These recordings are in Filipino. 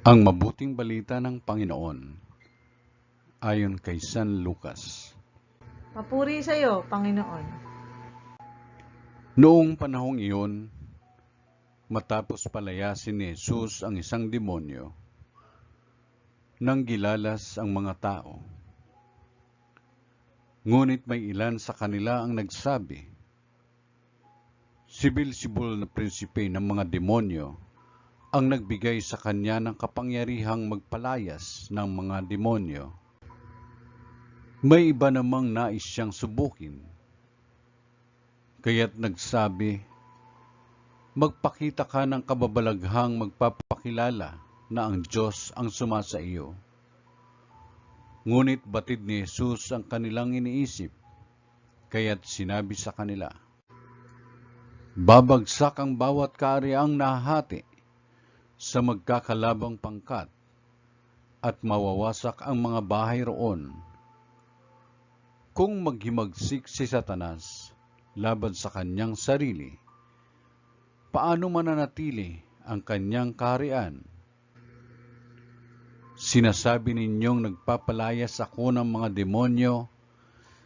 Ang mabuting balita ng Panginoon ayon kay San Lucas. Papuri sa iyo, Panginoon. Noong panahong iyon, matapos palayasin ni Jesus ang isang demonyo, nanggilalas ang mga tao. Ngunit may ilan sa kanila ang nagsabi, si Beelzebul na prinsipe ng mga demonyo ang nagbigay sa kanya ng kapangyarihang magpalayas ng mga demonyo. May iba namang nais siyang subukin, kaya't nagsabi, magpakita ka ng kababalaghang magpapakilala na ang Diyos ang sumasa iyo. Ngunit batid ni Jesus ang kanilang iniisip, kaya't sinabi sa kanila, babagsak ang bawat kahariang nahahati sa magkakalabang pangkat at mawawasak ang mga bahay roon. Kung maghimagsik si Satanas laban sa kanyang sarili, paano mananatili ang kanyang kaharian? Sinasabi ninyong nagpapalayas ako ng mga demonyo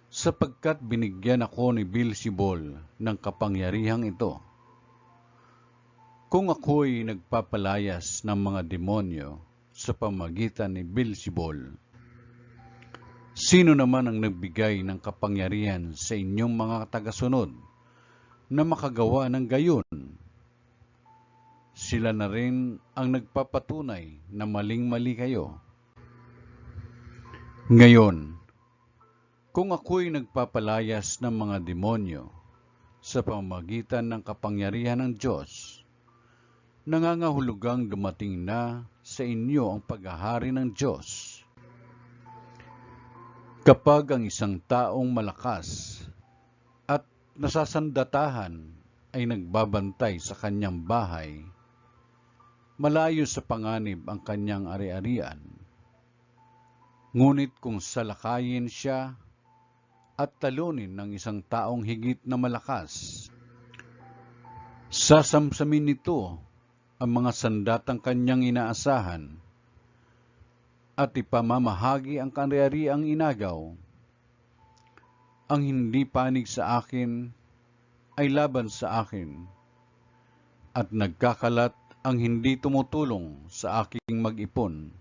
sapagkat binigyan ako ni Beelzebul ng kapangyarihang ito. Kung ako'y nagpapalayas ng mga demonyo sa pamagitan ni Beelzebul, sino naman ang nagbigay ng kapangyarihan sa inyong mga tagasunod na makagawa ng gayon? Sila na rin ang nagpapatunay na maling-mali kayo. Ngayon, kung ako'y nagpapalayas ng mga demonyo sa pamamagitan ng kapangyarihan ng Diyos, nangangahulugang dumating na sa inyo ang paghahari ng Diyos. Kapag ang isang taong malakas at nasasandatahan ay nagbabantay sa kanyang bahay, malayo sa panganib ang kanyang ari-arian. Ngunit kung salakayin siya at talunin ng isang taong higit na malakas, sasamsamin nito ang mga sandatang kanyang inaasahan at ipamamahagi ang ari-ariang inagaw. Ang hindi panig sa akin ay laban sa akin, at nagkakalat ang hindi tumutulong sa aking mag-ipon.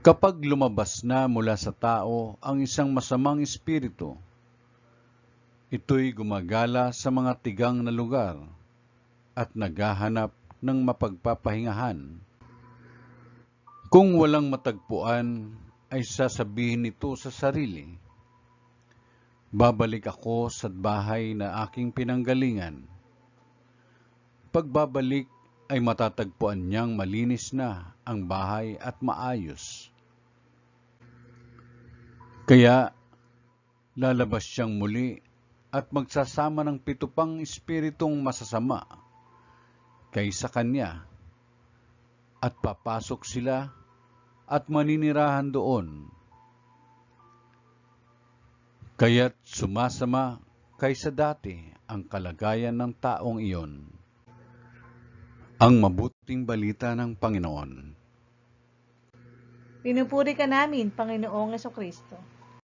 Kapag lumabas na mula sa tao ang isang masamang espiritu, ito'y gumagala sa mga tigang na lugar at naghahanap ng mapagpapahingahan. Kung walang matagpuan, ay sasabihin nito sa sarili, babalik ako sa bahay na aking pinanggalingan. Pagbabalik ay matatagpuan niyang malinis na ang bahay at maayos. Kaya lalabas siyang muli at magsasama ng 7 pang espiritong masasama kaysa kanya, at papasok sila at maninirahan doon. Kaya't sumasama kaysa dati ang kalagayan ng taong iyon. Ang mabuting balita ng Panginoon. Pinupuri ka namin, Panginoong Jesucristo.